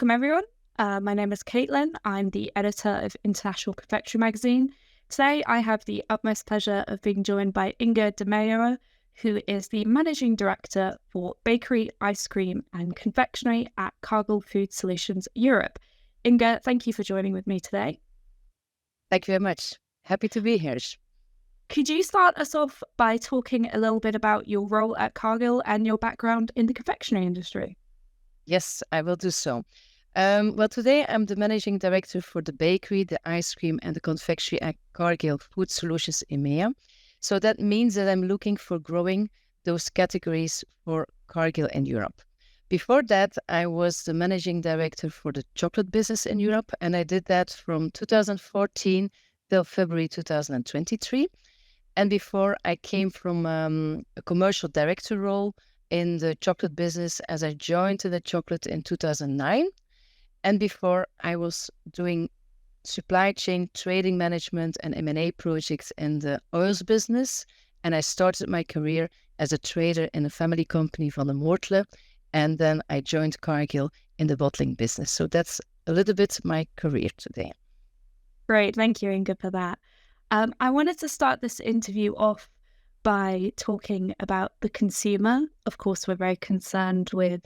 Welcome, everyone. My name is Caitlin. I'm the editor of International Confectionery magazine. Today, I have the utmost pleasure of being joined by Inge Demeyere, who is the managing director for bakery, ice cream, and confectionery at Cargill Food Solutions Europe. Inge, thank you for joining with me today. Thank you very much. Happy to be here. Could you start us off by talking a little bit about your role at Cargill and your background in the confectionery industry? Yes, I will do so. Well, today I'm the managing director for the bakery, the ice cream, and the confectionery at Cargill Food Solutions EMEA. So that means that I'm looking for growing those categories for Cargill in Europe. Before that, I was the managing director for the chocolate business in Europe, and I did that from 2014 till February 2023. And before, I came from a commercial director role in the chocolate business as I joined the chocolate in 2009. And before, I was doing supply chain, trading management, and M&A projects in the oils business. And I started my career as a trader in a family company, Van der Moortle. And then I joined Cargill in the bottling business. So that's a little bit my career today. Great. Thank you, Inge, for that. I wanted to start this interview off by talking about the consumer. Of course, we're very concerned with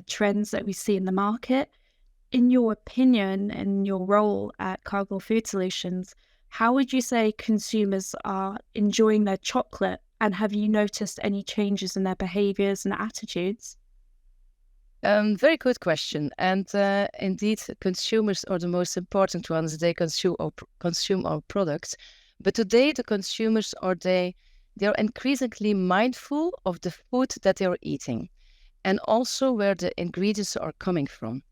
trends that we see in the market. In your opinion and your role at Cargill Food Solutions, how would you say consumers are enjoying their chocolate, and have you noticed any changes in their behaviors and attitudes? Very good question. And indeed, consumers are the most important ones. They consume our products. But today, the consumers they are increasingly mindful of the food that they are eating, and also where the ingredients are coming from.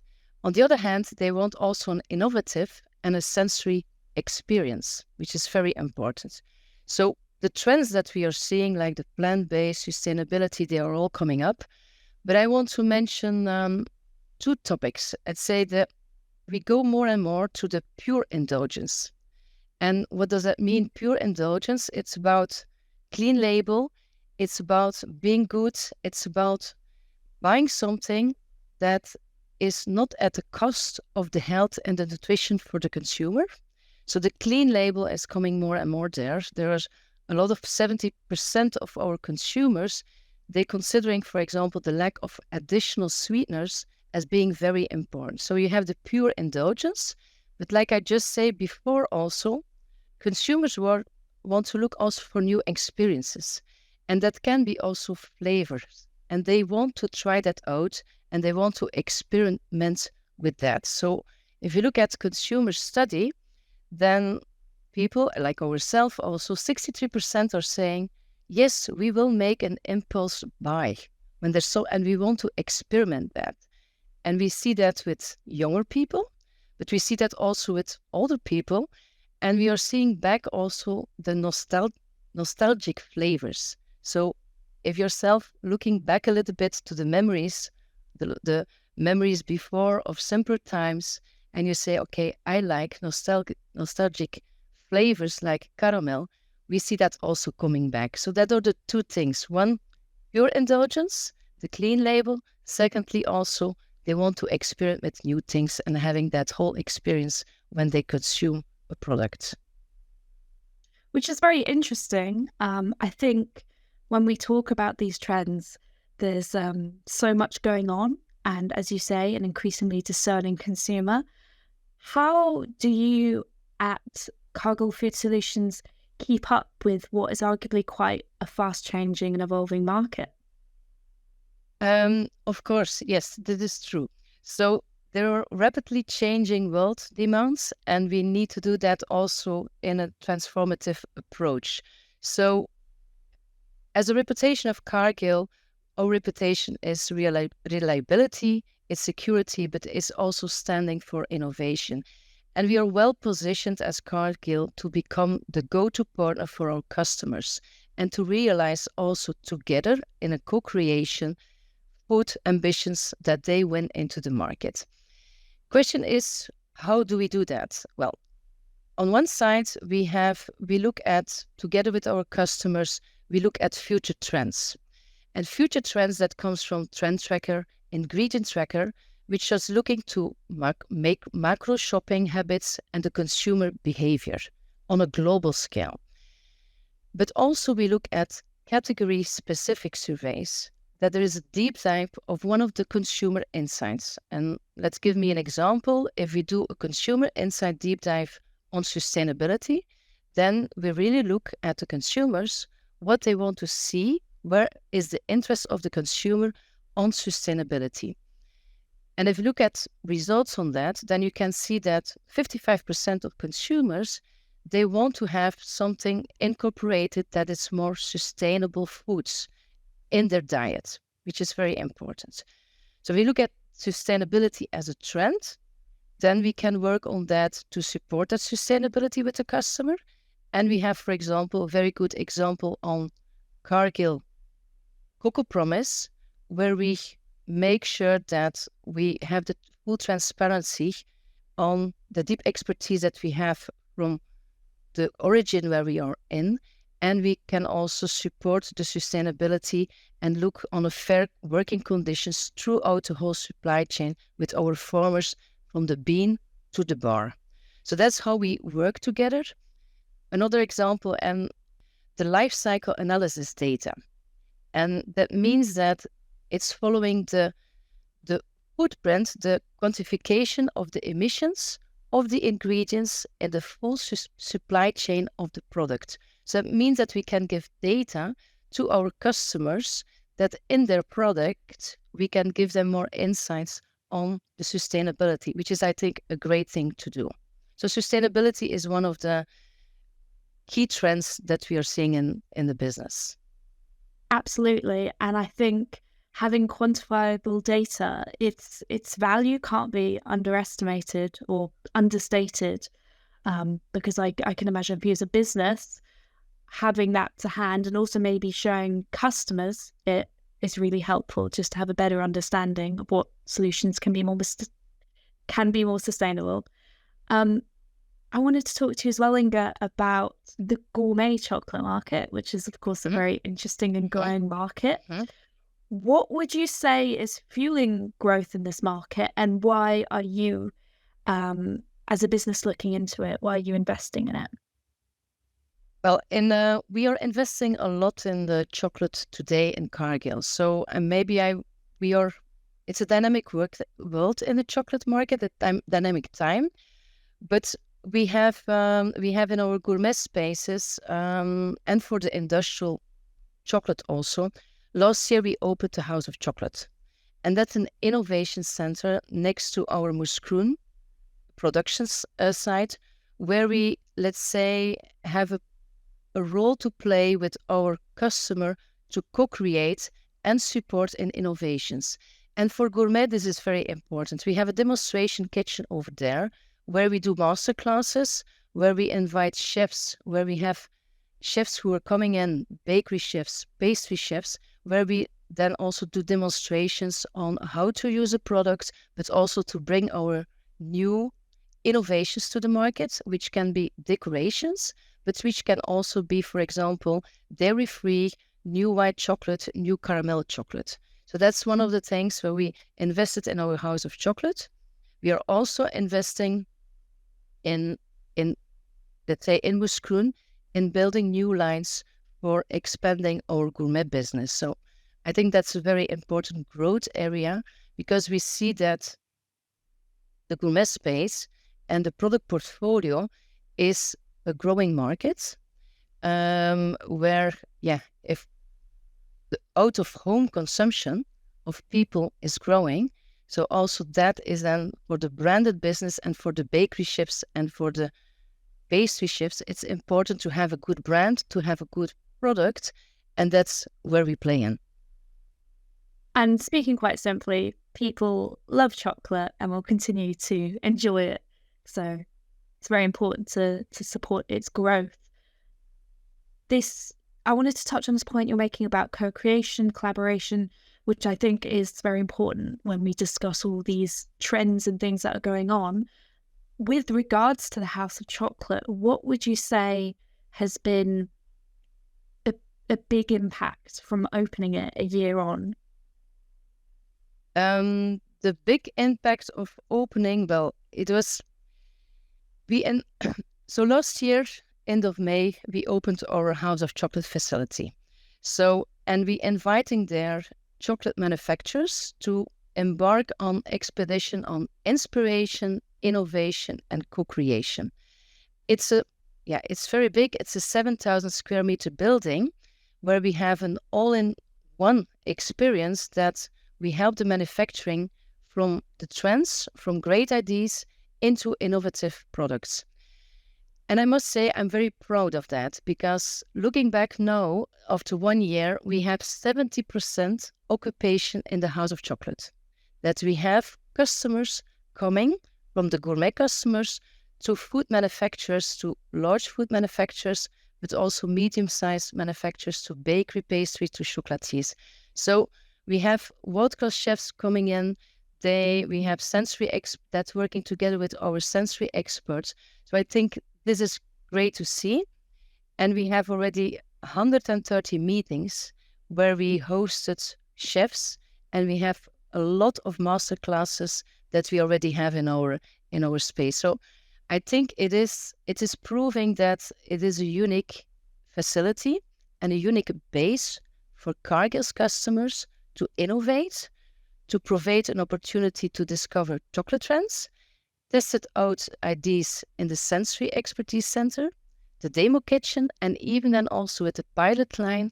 On the other hand, they want also an innovative and a sensory experience, which is very important. So the trends that we are seeing, like the plant-based sustainability, they are all coming up. But I want to mention two topics. I'd say that we go more and more to the pure indulgence. And what does that mean, pure indulgence? It's about clean label. It's about being good. It's about buying something that is not at the cost of the health and the nutrition for the consumer. So the clean label is coming more and more there. There are a lot of 70% of our consumers, they're considering, for example, the lack of additional sweeteners as being very important. So you have the pure indulgence, but like I just said before also, consumers want to look also for new experiences, and that can be also flavors, and they want to try that out, and they want to experiment with that. So if you look at consumer study, then people like ourselves, also 63% are saying, yes, we will make an impulse buy when there's and we want to experiment that. And we see that with younger people, but we see that also with older people. And we are seeing back also the nostalgic flavors. So if yourself looking back a little bit to the memories, the memories before of simpler times, and you say, okay, I like nostalgic flavors like caramel, we see that also coming back. So that are the two things. One, pure indulgence, the clean label. Secondly, also, they want to experiment with new things and having that whole experience when they consume a product. Which is very interesting. I think when we talk about these trends, there's so much going on. And as you say, an increasingly discerning consumer. How do you at Cargill Food Solutions keep up with what is arguably quite a fast-changing and evolving market? Of course, yes, that is true. So there are rapidly changing world demands, and we need to do that also in a transformative approach. So as a reputation of Cargill, our reputation is reliability, it's security, but it's also standing for innovation. And we are well positioned as Cargill to become the go-to partner for our customers and to realize also together in a co-creation food ambitions that they win into the market. Question is, how do we do that? Well, on one side, we look at, together with our customers, we look at future trends. And future trends that comes from Trend Tracker, Ingredient Tracker, which is looking to make macro shopping habits and the consumer behavior on a global scale. But also we look at category-specific surveys, that there is a deep dive of one of the consumer insights. And let's give me an example. If we do a consumer insight deep dive on sustainability, then we really look at the consumers, what they want to see, where is the interest of the consumer on sustainability. And if you look at results on that, then you can see that 55% of consumers, they want to have something incorporated that is more sustainable foods in their diet, which is very important. So we look at sustainability as a trend, then we can work on that to support that sustainability with the customer. And we have, for example, a very good example on Cargill Cocoa Promise, where we make sure that we have the full transparency on the deep expertise that we have from the origin where we are in, and we can also support the sustainability and look on a fair working conditions throughout the whole supply chain with our farmers from the bean to the bar. So that's how we work together. Another example, and the life cycle analysis data. And that means that it's following the footprint, the quantification of the emissions of the ingredients and the full supply chain of the product. So it means that we can give data to our customers that in their product, we can give them more insights on the sustainability, which is, I think, a great thing to do. So sustainability is one of the key trends that we are seeing in the business. Absolutely. And I think having quantifiable data, its value can't be underestimated or understated, because I can imagine if you as a business, having that to hand and also maybe showing customers it is really helpful just to have a better understanding of what solutions can be more sustainable. I wanted to talk to you as well, Inge, about the gourmet chocolate market, which is, of course, a very interesting and growing market. What would you say is fueling growth in this market, and why are you, as a business, looking into it? Why are you investing in it? Well, we are investing a lot in the chocolate today in Cargill. So it's a dynamic world in the chocolate market, a dynamic time. But we have in our gourmet spaces and for the industrial chocolate also. Last year we opened the House of Chocolate, and that's an innovation center next to our Moeskroen production site, where we, let's say, have a role to play with our customer to co-create and support in innovations. And for gourmet, this is very important. We have a demonstration kitchen over there where we do master classes, where we invite chefs, where we have chefs who are coming in, bakery chefs, pastry chefs, where we then also do demonstrations on how to use a product, but also to bring our new innovations to the market, which can be decorations, but which can also be, for example, dairy-free, new white chocolate, new caramel chocolate. So that's one of the things where we invested in our House of Chocolate. We are also investing in let's say, in Moeskroen, in building new lines for expanding our gourmet business. So I think that's a very important growth area, because we see that the gourmet space and the product portfolio is a growing market, where, if the out-of-home consumption of people is growing, so also that is then for the branded business and for the bakery chefs and for the pastry chefs, it's important to have a good brand, to have a good product, and that's where we play in. And speaking quite simply, people love chocolate and will continue to enjoy it. So it's very important to support its growth. I wanted to touch on this point you're making about co-creation, collaboration, which I think is very important when we discuss all these trends and things that are going on. With regards to the House of Chocolate, what would you say has been a big impact from opening it a year on? the big impact of opening, well, it was so last year, end of May, we opened our House of Chocolate facility. And we inviting their chocolate manufacturers to embark on expedition on inspiration, innovation, and co-creation. It's very big. It's a 7,000 square meter building where we have an all-in-one experience that we help the manufacturing from the trends, from great ideas into innovative products. And I must say, I'm very proud of that, because looking back now, after 1 year, we have 70% occupation in the House of Chocolate. That we have customers coming from the gourmet customers to food manufacturers, to large food manufacturers, but also medium-sized manufacturers, to bakery pastry, to chocolatiers. So we have world-class chefs coming in. We have sensory that's working together with our sensory experts. So I think this is great to see. And we have already 130 meetings where we hosted chefs, and we have a lot of master classes that we already have in our space. So I think it is proving that it is a unique facility and a unique base for Cargill's customers to innovate, to provide an opportunity to discover chocolate trends, tested out ideas in the Sensory Expertise Center, the demo kitchen, and even then also with the pilot line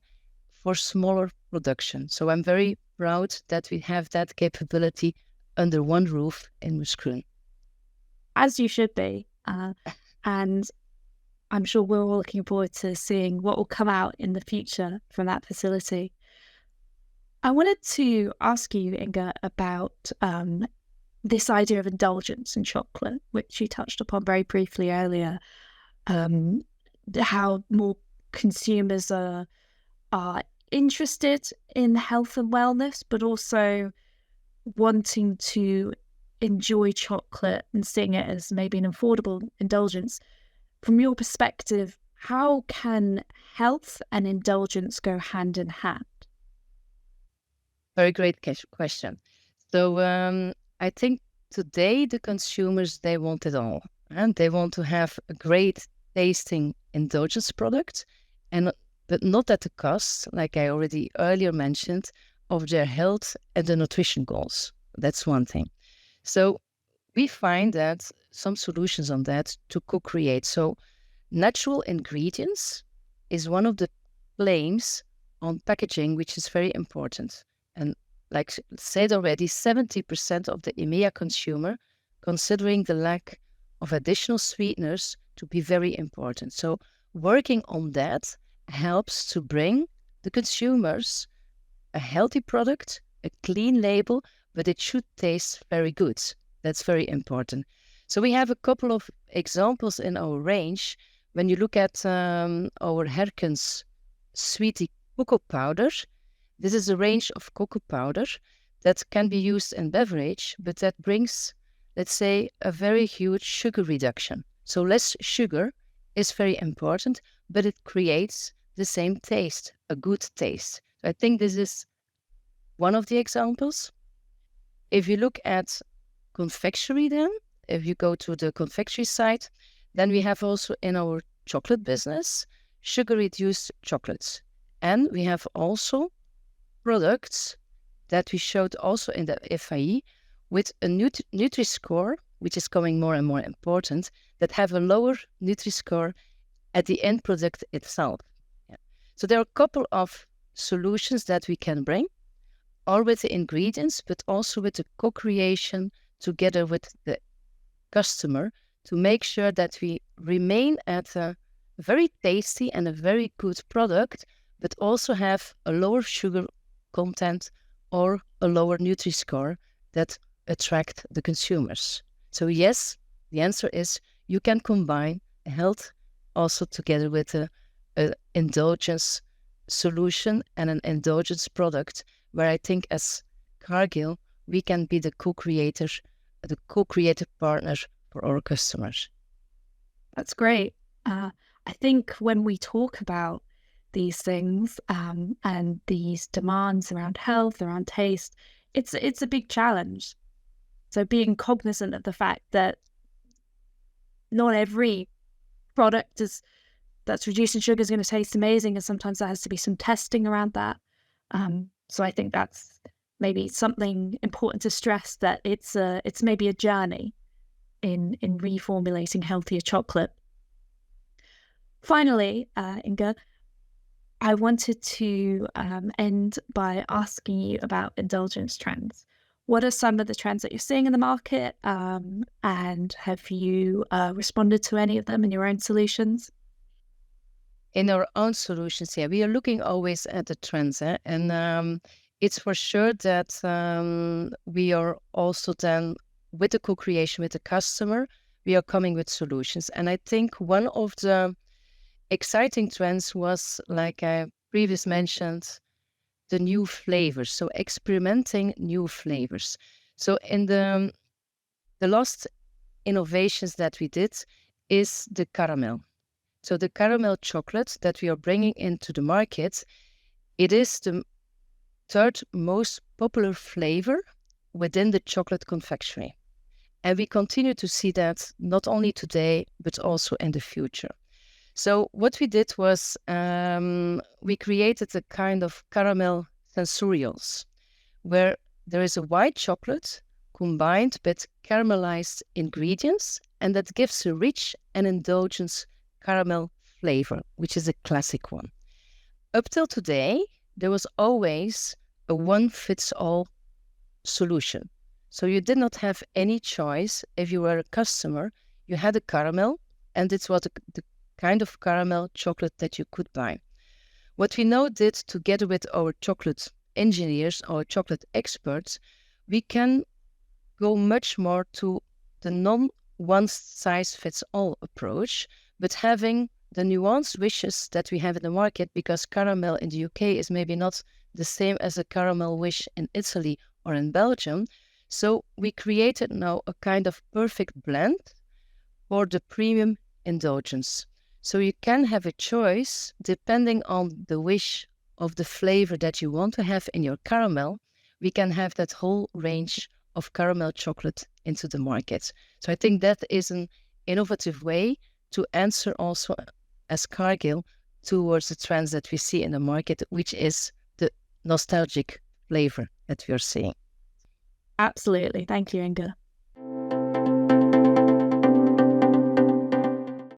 for smaller production. So I'm very proud that we have that capability under one roof in Moeskroen. As you should be. And I'm sure we're all looking forward to seeing what will come out in the future from that facility. I wanted to ask you, Inge, about this idea of indulgence in chocolate, which you touched upon very briefly earlier, how more consumers are interested in health and wellness, but also wanting to enjoy chocolate and seeing it as maybe an affordable indulgence. From your perspective, how can health and indulgence go hand in hand? Very great question. So I think today the consumers, they want it all. And they want to have a great tasting indulgence product, but not at the cost, like I already earlier mentioned, of their health and the nutrition goals. That's one thing. So we find that some solutions on that to co-create. So natural ingredients is one of the claims on packaging, which is very important. And like said already, 70% of the EMEA consumer considering the lack of additional sweeteners to be very important. So working on that helps to bring the consumers a healthy product, a clean label, but it should taste very good. That's very important. So we have a couple of examples in our range. When you look at our Herkens Sweetie Cocoa Powder, this is a range of cocoa powder that can be used in beverage, but that brings, let's say, a very huge sugar reduction. So less sugar is very important, but it creates the same taste, a good taste. So I think this is one of the examples. If you look at confectionery then, if you go to the confectionery side, then we have also in our chocolate business, sugar-reduced chocolates. And we have also products that we showed also in the FAE with a Nutri-Score, which is becoming more and more important, that have a lower Nutri-Score at the end product itself. Yeah. So there are a couple of solutions that we can bring, all with the ingredients, but also with the co-creation together with the customer to make sure that we remain at a very tasty and a very good product, but also have a lower sugar content or a lower Nutri-Score that attract the consumers. So yes, the answer is you can combine health also together with a indulgence solution and an indulgence product, where I think as Cargill, we can be the co-creative partner for our customers. That's great. I think when we talk about these things and these demands around health, around taste, it's a big challenge. So being cognizant of the fact that not every product that's reduced in sugar is going to taste amazing, and sometimes there has to be some testing around that. So I think that's maybe something important to stress, that it's maybe a journey in reformulating healthier chocolate. Finally, Inge, I wanted to end by asking you about indulgence trends. What are some of the trends that you're seeing in the market, and have you responded to any of them in your own solutions? In our own solutions, we are looking always at the trends, and it's for sure that we are also then, with the co-creation with the customer, we are coming with solutions. And I think one of the exciting trends was, like I previously mentioned, the new flavors. So experimenting new flavors. So in the last innovations that we did is the caramel. So the caramel chocolate that we are bringing into the market, it is the third most popular flavor within the chocolate confectionery. And we continue to see that not only today, but also in the future. So what we did was we created a kind of caramel sensorials, where there is a white chocolate combined with caramelized ingredients, and that gives a rich and indulgent caramel flavor, which is a classic one. Up till today, there was always a one-fits-all solution. So you did not have any choice. If you were a customer, you had a caramel, and it was the kind of caramel chocolate that you could buy. What we now did, together with our chocolate engineers, our chocolate experts, we can go much more to the non-one-size-fits-all approach, but having the nuanced wishes that we have in the market, because caramel in the UK is maybe not the same as a caramel wish in Italy or in Belgium. So we created now a kind of perfect blend for the premium indulgence. So you can have a choice depending on the wish of the flavor that you want to have in your caramel. We can have that whole range of caramel chocolate into the market. So I think that is an innovative way to answer also as Cargill towards the trends that we see in the market, which is the nostalgic flavor that we are seeing. Absolutely. Thank you, Inge.